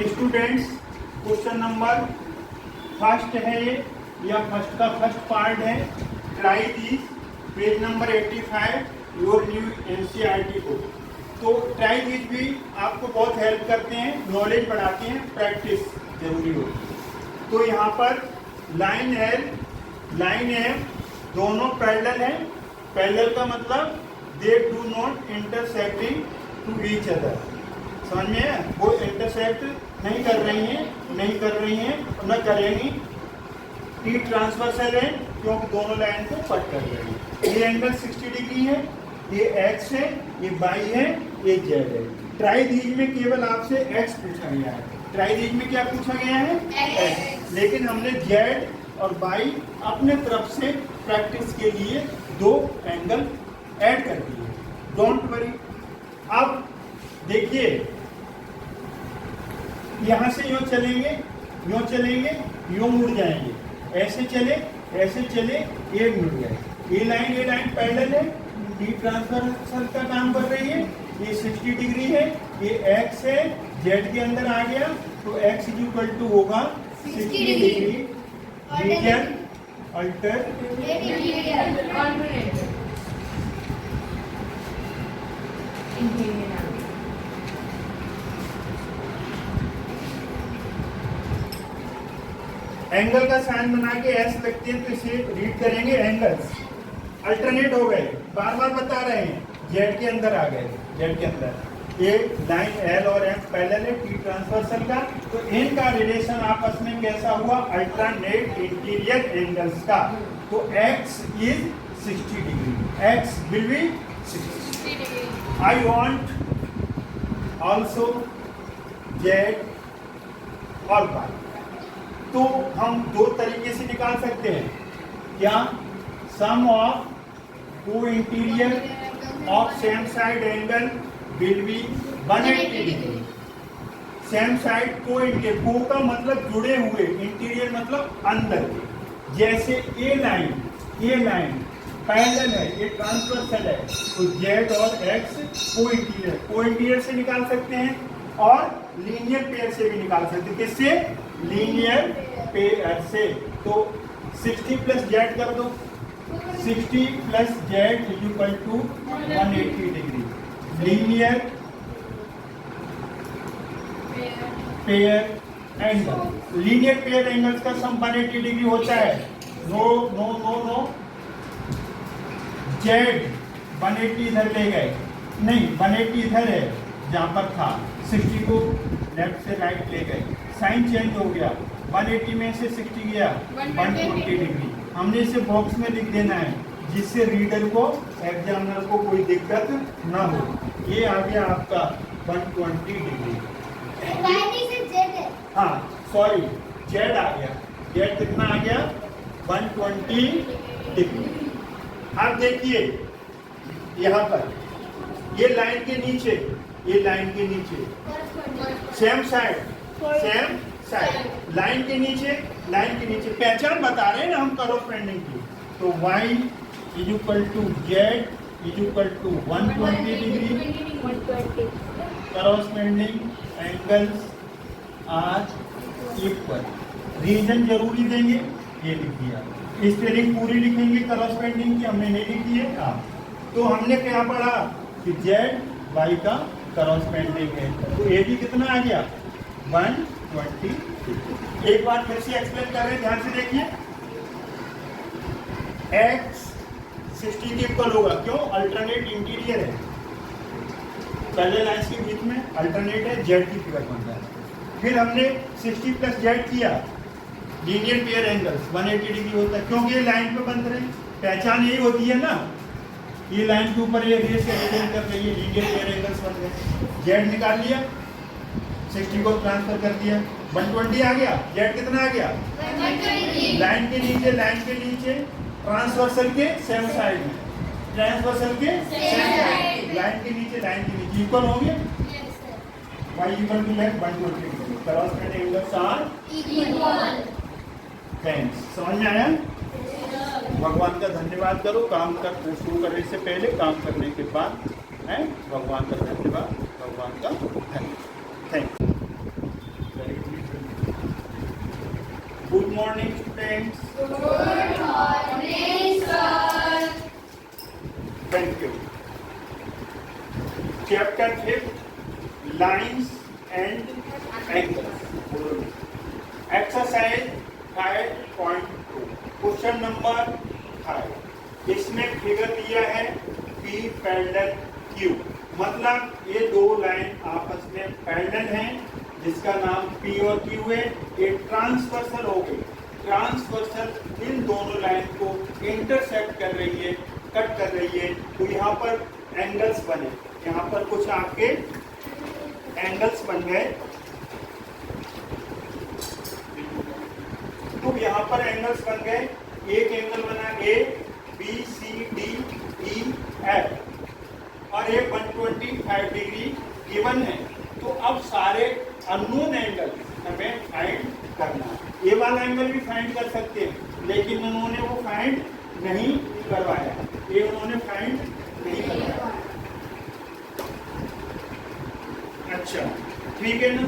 Students question number first है ये, या फर्स्ट का फर्स्ट पार्ट है। Try this, page number 85 your new NCERT book. तो ट्राई दिस भी आपको बहुत हेल्प करते हैं, नॉलेज बढ़ाते हैं, प्रैक्टिस जरूरी हो। तो यहाँ पर लाइन है, दोनों पैरेलल हैं। पैरेलल का मतलब they do not intersecting to each other. समझ में है? वो इंटरसेक्ट नहीं कर रही हैं और न करेंगी। टी ट्रांसवर्सल है क्योंकि दोनों लाइन को कट कर रही है। ये एंगल 60 डिग्री है, ये एक्स है, ये वाई है, ये जेड है। ट्राई दीज में केवल आपसे एक्स पूछा गया है। ट्राई दीज में क्या पूछा गया है? एक्स। लेकिन हमने जेड और वाई अपने तरफ से प्रैक्टिस के लिए दो एंगल ऐड कर दिए। Don't worry. अब देखिए, यहां से यूं चलेंगे, यूं मुड़ जाएंगे, ऐसे चले, ये मुड़ गए। ये लाइन पैरेलल है, टी ट्रांसवर्सल का काम कर रही है। ये 60 डिग्री है, ये एक्स है, जेड के अंदर आ गया तो एक्स इक्वल टू होगा 60 डिग्री। रीजन अल्टर एंगल का साइन बना के एस लगते हैं तो इसे रीड करेंगे एंगल्स। अल्टरनेट हो गए, बार बार बता रहे हैं, जेड के अंदर आ गए। जेड के अंदर ये लाइन एल और एम पैरेलल है टी ट्रांसवर्सल का, तो इनका रिलेशन आपस में कैसा हुआ? अल्टरनेट इंटीरियर एंगल्स का। तो x is 60 degree, x will be 60 degree. I want also z और वाई। तो हम दो तरीके से निकाल सकते हैं। क्या? Sum of two interior of same side angle will be 180 degree. Same side को इंटीरियर, को का मतलब जुड़े हुए, इंटीरियर मतलब अंदर के। जैसे ये लाइन पैरेलल है, ये ट्रांसवर्सल है, तो जेड और एक्स को इंटीरियर से निकाल सकते हैं और लीनियर पेयर से भी निकाल सकते हैं। किससे? लीनियर पेयर से। तो 60 प्लस जेड कर दो, 60 plus Z equal to 180 degree. Linear pair angle, linear pair angles का सम 180 डिग्री होता है। नो जेड 180 इधर ले गए, नहीं 180 इधर है जहां पर था, 60 को लेफ्ट से राइट ले गए, साइन चेंज हो गया, 180 में से 60 गया 120 डिग्री। हमने इसे बॉक्स में लिख देना है जिससे रीडर को, एग्जामिनर को कोई दिक्कत ना हो। ये आ गया आपका 120 डिग्री। हाँ सॉरी, जेड आ गया, जेड कितना आ गया? 120 डिग्री। अब देखिए यहाँ पर ये लाइन के नीचे सेम साइड, लाइन के नीचे पहचान बता रहे हैं ना हम कॉरस्पॉन्डिंग की। तो y is equal to Z is equal to 120 degree. Corresponding angles are equal. Reason जरूरी देंगे, ये लिख दिया। स्पेलिंग पूरी लिखेंगे कॉरस्पॉन्डिंग की, हमने नहीं लिखी है। तो हमने क्या पढ़ा कि जेड वाई का कॉरस्पॉन्डिंग है, तो ए भी कितना आ गया? 120। एक बार फिर से एक्सप्लेन कर रहे हैं, ध्यान से देखिए। एक्स 60 के इक्वल होगा, क्यों? अल्टरनेट इंटीरियर है, पहले लाइन के बीच में अल्टरनेट है, जेड की फिगर बनता है। फिर हमने 60 प्लस जेड किया, लीनियर पेयर एंगल्स 180 डिग्री होता है, क्योंकि ये लाइन पे बन रहे हैं। पहचान यही होती है ना, ये लाइन के ऊपर ये रेस एक्सटेंड कर रही है, लीनियर पेयर एंगल्स बन गए। जेड निकाल लिया, 60 को ट्रांसफर कर दिया, 120 आ गया। जेड कितना आ गया? लाइन के नीचे ट्रांसवर्सल के सेम साइड में, लाइन के नीचे इक्वल हो गया। y equal to left 120 corresponding angles are equal. Thanks. समझ में आया? भगवान का धन्यवाद करो, काम कर शुरू करने से पहले, काम करने के बाद है। भगवान का धन्यवाद, भगवान का धन्यवाद। Thank you. Good morning, students. Good morning, sir. Thank you. Chapter 5, Lines and Angles. Exercise 5.2. Question number 5. इसमें फिगर दिया है P पैरेलल Q. मतलब ये दो लाइन आपस में पैरेलल हैं, जिसका नाम P और Q है। ये ट्रांसवर्सल हो गई। ट्रांसवर्सल इन दोनों लाइन को इंटरसेक्ट कर रही है, कट कर रही है। तो यहाँ पर एंगल्स बने, यहाँ पर कुछ आपके एंगल्स बन गए। तो यहाँ पर एंगल्स बन गए। एक एंगल बना A, B, C, D, E, F और ये 125 डिग्री गिवन है। तो अब सारे अननोन एंगल हमें फाइंड करना है। ये वाला एंगल भी फाइंड कर सकते हैं, लेकिन उन्होंने वो फाइंड नहीं करवाया। ये उन्होंने फाइंड नहीं करवाया। अच्छा, ठीक है ना।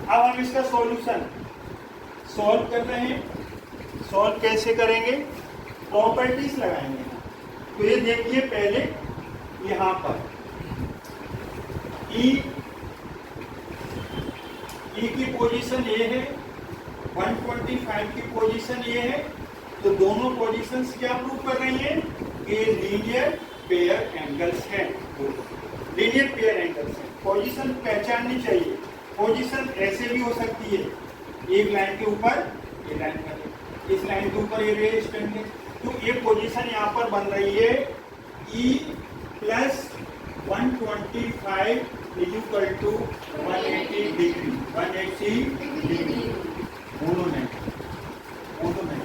अब हम इसका सॉल्यूशन सॉल्व कर रहे हैं। सॉल्व कैसे करेंगे? प्रॉपर्टीज लगाएंगे। तो ये देखिए, पहले यहाँ पर E की पोजीशन ये है, 125 की पोजीशन ये है। तो दोनों पोजीशंस क्या प्रूव कर रही हैं? कि लीनियर पेयर एंगल्स हैं। लीनियर पेयर एंगल्स हैं। पोजीशन पहचाननी चाहिए। पोजीशन ऐसे भी हो सकती है, एक लाइन के ऊपर ये लाइन कर, इस लाइन के ऊपर ये रे स्टैंड है। तो ये पोजीशन यहाँ पर बन रही है E plus 125 is equal to 180 degree. 180 degree बोलो नहीं, बोलो नहीं।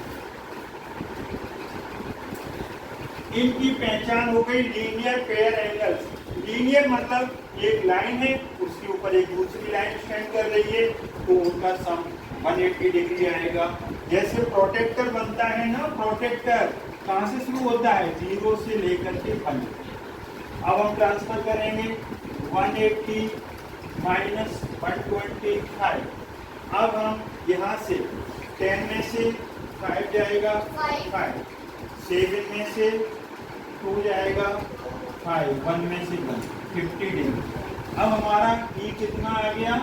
इनकी पहचान हो गई लीनियर पेयर एंगल्स। लीनियर मतलब एक लाइन है, उसके ऊपर एक दूसरी लाइन स्टैंड कर रही है, तो उनका सम 180 डिग्री आएगा। जैसे प्रोटेक्टर बनता है ना, प्रोटेक्टर कहाँ से शुरू होता है? 0 से लेकर के 100। अब हम ट्रांसफर करेंगे 180 माइनस 125। अब हम यहाँ से 10 में से 5 जाएगा 5, 7 में से 2 जाएगा 5, 1 में से 1, 50 डिग्री। अब हमारा E कितना आ गया?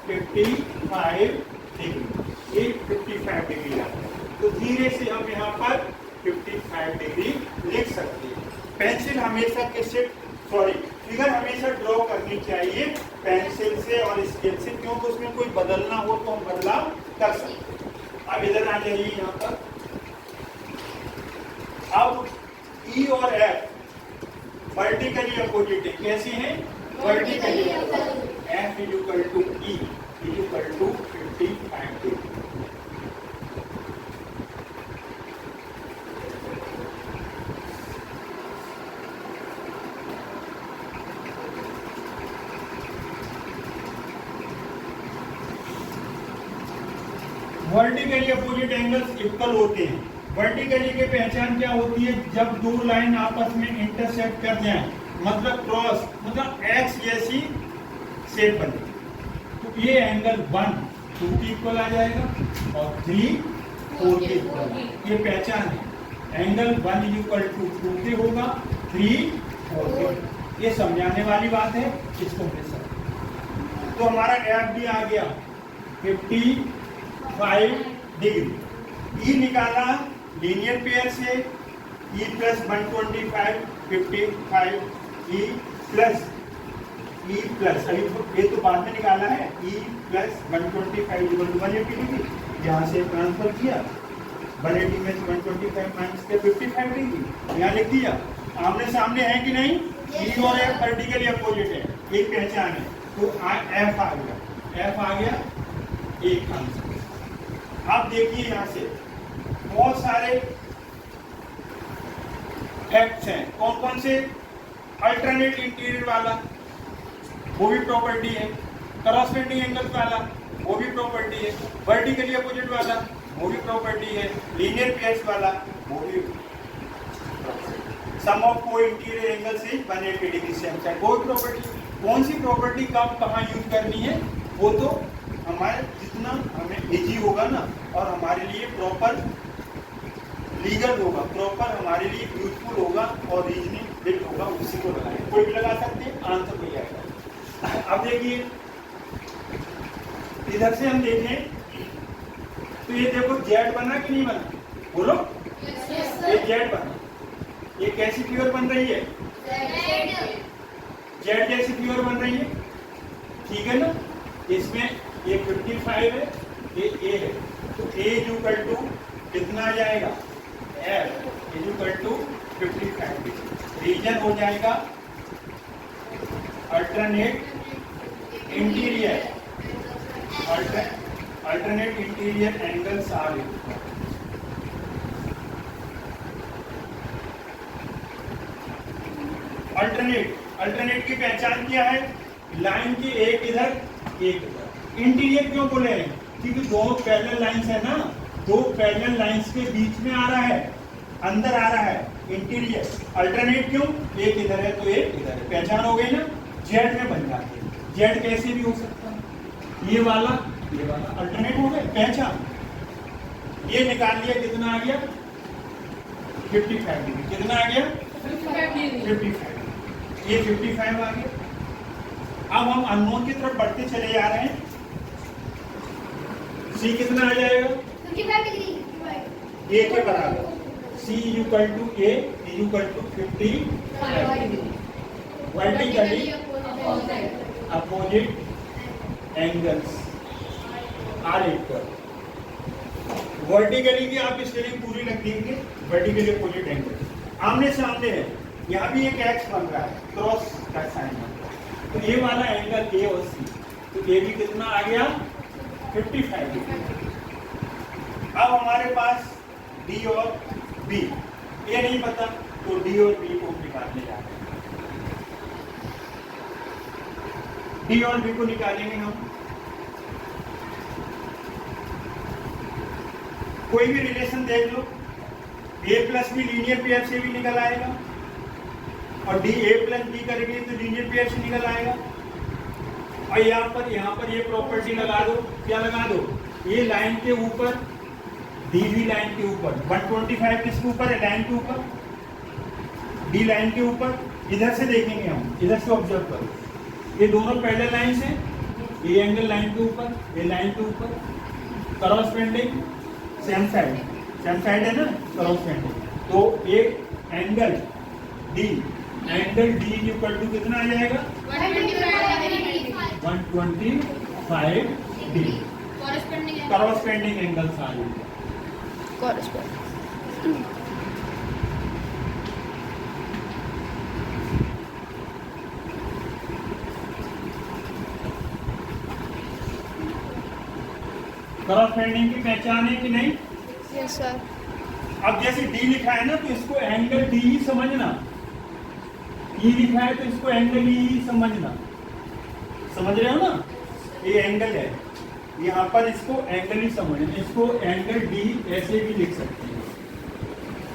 55 डिग्री। ये 55 डिग्री आ गया। तो धीरे से हम यहाँ पर 55 डिग्री लिख सकते हैं। पेंसिल हमेशा किससे, सॉरी, फिगर हमेशा ड्रॉ करनी चाहिए पेंसिल से और स्केल से, क्योंकि उसमें कोई बदलना हो तो हम बदलाव कर सकते हैं। अब इधर आ जाइए यहाँ पर। अब E और F वर्टिकली अपोजिट है। कैसे हैं? Vertically. F is equal to E is equal to 55 degree. Vertically opposite angles equal होते हैं। वर्टिकली की पहचान क्या होती है? जब दो लाइन आपस में इंटरसेक्ट कर जाएं, मतलब क्रॉस, मतलब एक्स जैसी शेप बने, तो ये एंगल 1 2 के इक्वल आ जाएगा और 3 4 के इक्वल। ये पहचान है। एंगल 1 इज इक्वल टू 2 के होगा, 3 4 के। ये समझाने वाली बात है, इसको मिल सकता। तो हमारा एफ भी आ गया 55 डिग्री। ई निकाला लीनियर पेयर से, E प्लस 125 55 E प्लस अभी ये तो बाद में निकाला है। E plus 125 180 degree. यहाँ से ट्रांसफर किया, 180 में से 125 माइनस के 55 डिग्री यहाँ लिख दिया। आमने सामने है कि नहीं? E और F वर्टिकली अपोजिट है, एक पहचान है। तो F आ गया, F आ गया एक आंसर। आप देखिए यहाँ से बहुत सारे फैक्ट्स हैं। कौन कौन से? अल्टरनेट इंटीरियर वाला, वो भी प्रॉपर्टी है। क्रॉसमेटिंग एंगल वाला, वो भी प्रॉपर्टी है। वर्टिकली अपोजिट वाला, वो भी प्रॉपर्टी है। लीनियर पेयर्स वाला, वो भी। सम ऑफ को interior angles is 180 degree same side. वो प्रॉपर्टी, कौन सी प्रॉपर्टी कब कहाँ यूज करनी है, वो तो हमारे जितना हमें इजी होगा ना और हमारे लिए प्रॉपर लीगल होगा, प्रॉपर हमारे लिए यूजफुल होगा और रीजनिंग फिट होगा, उसी को लगाएंगे। कोई भी लगा सकते हैं, आंसर मिल जाएगा। अब देखिए इधर से हम देखें तो ये देखो जेड बना कि नहीं बना, बोलो। ये जेड बना, ये कैसी फिगर बन रही है, जेड जैसी फिगर बन रही है, ठीक है ना। इसमें ये 55 है, ये ए है, तो ए इज इक्वल टू कितना आ जाएगा, F is equal to 55। Reason हो जाएगा alternate interior, alternate interior angles are alternate की पहचान क्या है, लाइन के एक इधर एक इधर। इंटीरियर क्यों बोले हैं, क्योंकि दो पैरेलल लाइंस है ना, दो पैरेलल लाइंस के बीच में आ रहा है, अंदर आ रहा है इंटीरियर। अल्टरनेट क्यों, एक इधर है तो एक इधर है, पहचान हो गई ना, जेड में बन जाती है। जेड कैसे भी हो सकता है, ये वाला अल्टरनेट हो गया, पहचान। ये निकाल लिया, कितना आ गया 55 डिग्री, कितना आ गया 55, ये 55 आ गया। अब हम अननोन की तरफ बढ़ते चले जा रहे हैं, सी कितना आ जाएगा 55 डिग्री, ए के बराबर, C equal to A equal to 55 degree. Vertically opposite angles are equal. Vertically की आप स्पेलिंग पूरी रख देंगे, वर्टिकली अपोजिट एंगल आमने सामने है, यहाँ भी एक एक्स बन रहा है, क्रॉस का साइन बन रहा है, तो ये वाला एंगल ए और सी, तो ए भी कितना आ गया 55 डिग्री। अब हमारे पास डी और बी, ये नहीं पता तो डी और बी को निकालने जा रहे हैं। डी और बी को निकालेंगे हम, कोई भी रिलेशन देख लो, ए प्लस बी लीनियर पेयर से भी निकल आएगा, और डी ए प्लस बी करेंगे तो लीनियर पेयर से निकल आएगा। और यहाँ पर ये प्रॉपर्टी लगा दो, क्या लगा दो, ये लाइन के ऊपर, डी भी लाइन के ऊपर, 125 किसके ऊपर है, लाइन के ऊपर, डी लाइन के ऊपर। इधर से देखेंगे हम, इधर से ऑब्जर्व करो, ये दोनों पैरेलल लाइंस हैं, ये एंगल लाइन के ऊपर, ये लाइन के ऊपर, करस्पेंडिंग सेम साइड है ना, करस्पेंडिंग। तो एक एंगल डी इक्वल टू कितना आ जाएगा 125 डिग्री। करस्पेंडिंग एंगल्स आ जाएंगे, करस्पेंडिंग की पहचान है कि नहीं, यस सर। अब जैसे डी लिखा है ना तो इसको एंगल डी ही समझना, ई लिखा है तो इसको एंगल ई ही समझना, समझ रहे हो ना, ये एंगल है, यहाँ पर इसको एंगल ही समझना, इसको एंगल डी ऐसे भी लिख सकते हैं।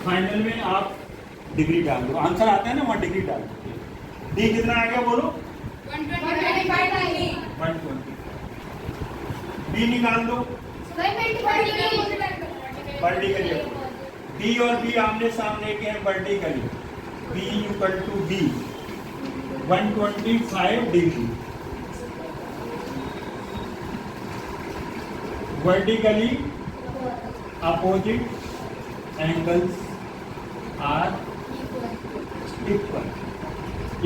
फाइनल में आप डिग्री डाल दो, आंसर आता है ना वहाँ डिग्री डाल दो। डी कितना आ गया बोलो 120, बी निकाल दो वर्टिकली, डी और बी आमने सामने के हैं vertically, B equal to B 125 degree. Vertically opposite angles are equal.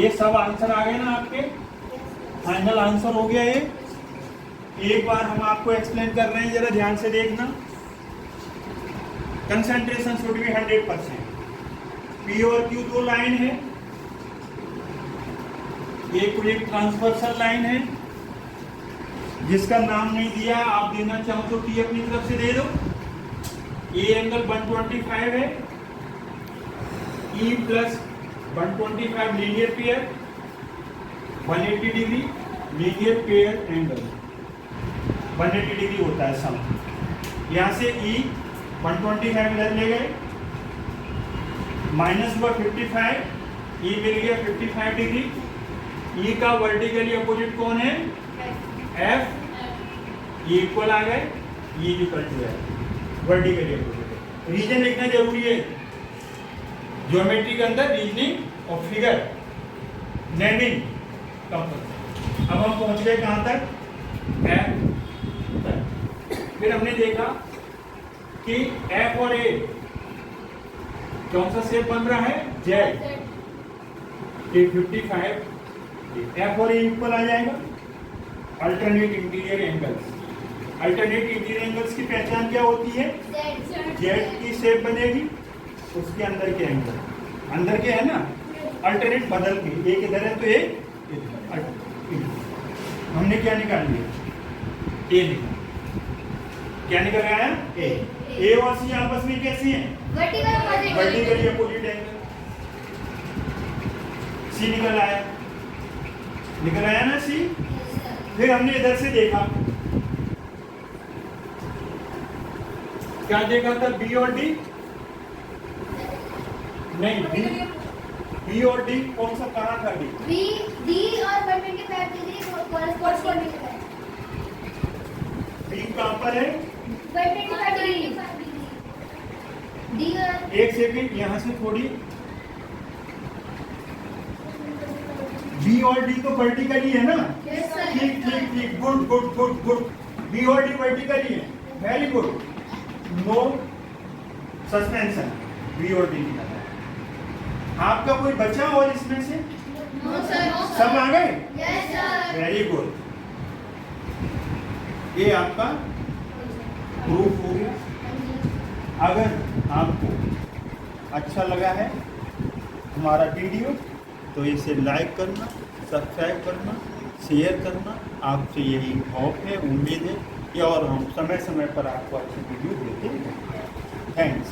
ये सब आंसर आ गए ना आपके, फाइनल आंसर हो गया ये। एक बार हम आपको एक्सप्लेन कर रहे हैं, जरा ध्यान से देखना। Concentration should be 100%। पी और क्यू दो लाइन है, ये कोई एक ट्रांसवर्सल लाइन है जिसका नाम नहीं दिया, आप देना चाहो तो टी अपनी तरफ से दे दो। ए एंगल 125 है, E plus 125 linear pair 180 degree, linear pair angle 180 degree होता है सम। यहाँ से ई 125 इधर ले गए, माइनस हुआ 55, ई मिल गया 55 डिग्री। ई का वर्टिकली अपोजिट कौन है? एफ। ई इक्वल आ गए, E equal to F, vertically opposite. Reason लिखना जरूरी है ज्योमेट्री के अंदर, रीजनिंग और फिगर नेमिंग कंपल्सरी। अब हम पहुंच गए कहां तक? एफ तक। फिर हमने देखा कि एफ और ए कौन सा शेप बन रहा है? जेड। ये 55, एफ और ए इक्वल आ जाएगा। Alternate interior angles, alternate interior angles की पहचान क्या होती है? जेड की शेप बनेगी, उसके अंदर के एंगल, अंदर के है ना, अल्टरनेट बदल के, एक इधर है तो एक इधर। हमने क्या निकाल लिया? ए निकाल। क्या निकल आया? ए और सी आपस में कैसी हैं? Vertically opposite angle. सी निकल आया, निकल आया ना सी। फिर हमने इधर से देखा, क्या देखा था? बी और डी नहीं, बी और डी कौन सा कहाँ था? डी और 125 डिग्री कॉरेस्पॉन्डिंग है। बी कहाँ पर है? 125 डिग्री। डी और एक सेकंड, यहाँ से थोड़ी, बी और डी तो वर्टिकली है ना? Yes sir. ठीक ठीक ठीक, good good good good. B और डी वर्टिकली है, very good. No suspension, B और डी निकाला। आपका कोई बचा और इसमें से? No sir. सब आ गए? Yes sir. Very good. ये आपका प्रूफ हो गया। अगर आपको अच्छा लगा है हमारा वीडियो तो इसे लाइक करना, सब्सक्राइब करना, शेयर करना। आपसे यही होप है, उम्मीद है कि और हम समय समय पर आपको अच्छी वीडियो देते हैं। थैंक्स।